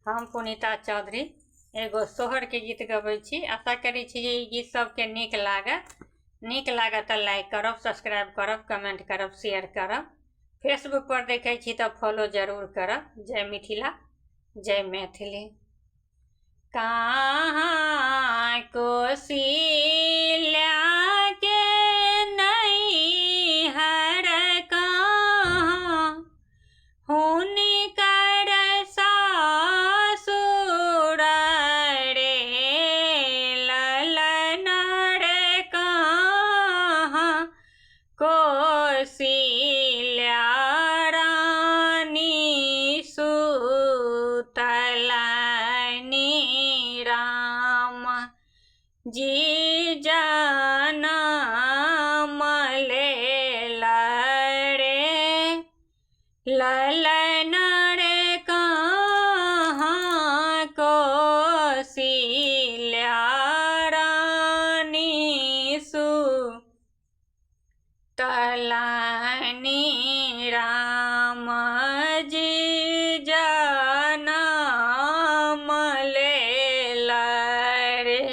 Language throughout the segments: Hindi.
हम पुनीता चौधरी एगो सोहर के गीत गबै छी। आशा करै छी जे ई गीत सबके नीक लागत तऽ लाइक करब, सब्सक्राइब करब, कमेंट करब, शेयर करब। फेसबुक पर देखै छी तऽ फॉलो जरूर करब। जय मिथिला, जय मैथिली। कहाँ कोसिल्या के नैहर कहाँ, हुनकर सासुर रे ललन रे कहाँ, कोसिल्या रानी सुतलनि राम जी जनम लेल रे ललन रे कहाँ, कोसिल्या रानी सुतलनि राम जी जनम लेल रे।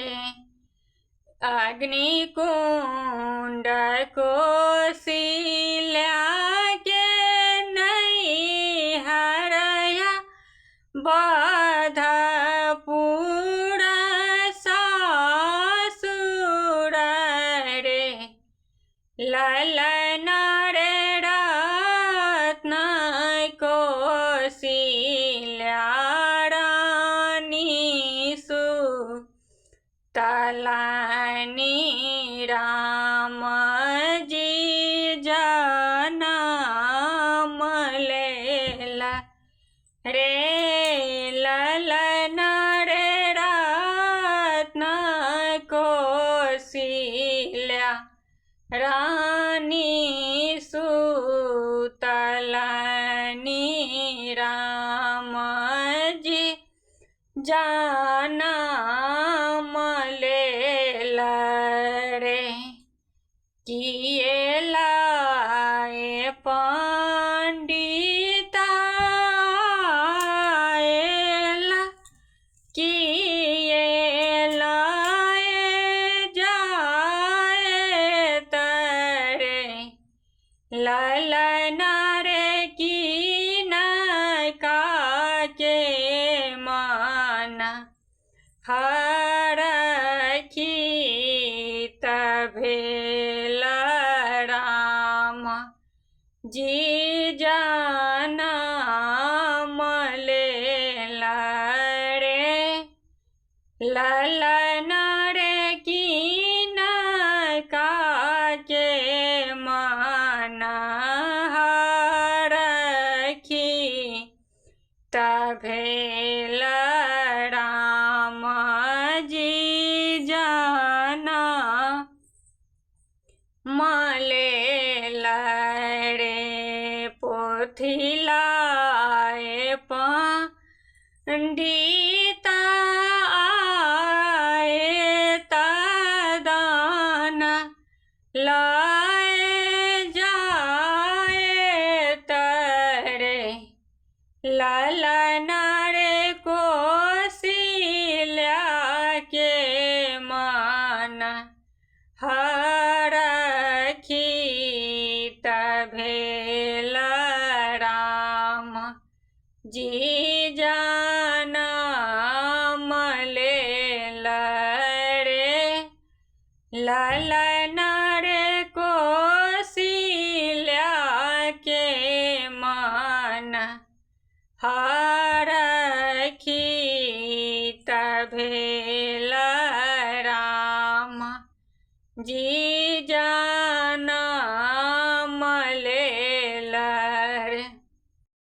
अग्निकुंड कोसिल्या के नैहर बधपुर सासुर रे ललन रे रत्न कोसिल्या रानी सुतलनि राम जी जनम लेल रे ललन रे रत्न कोसिल्या रानी सुतलनि राम जी जनम लेल रे। किएलाए पंडिता आएला, किएलाए जाएत रे ललन रे किनका के मन हरखित भेल राम जी जनम लेल रे ललन रे किनका के मन हरखित भेल राम जी जनम लेल रे। पोथिलाए पंडिता आए तदान लाए जाएत रे ललन रे कोसिल्या के मन हरखित भेल राम जी जनम लेल रे ललन रे कोसिल्या के मन हरखित भेल राम जी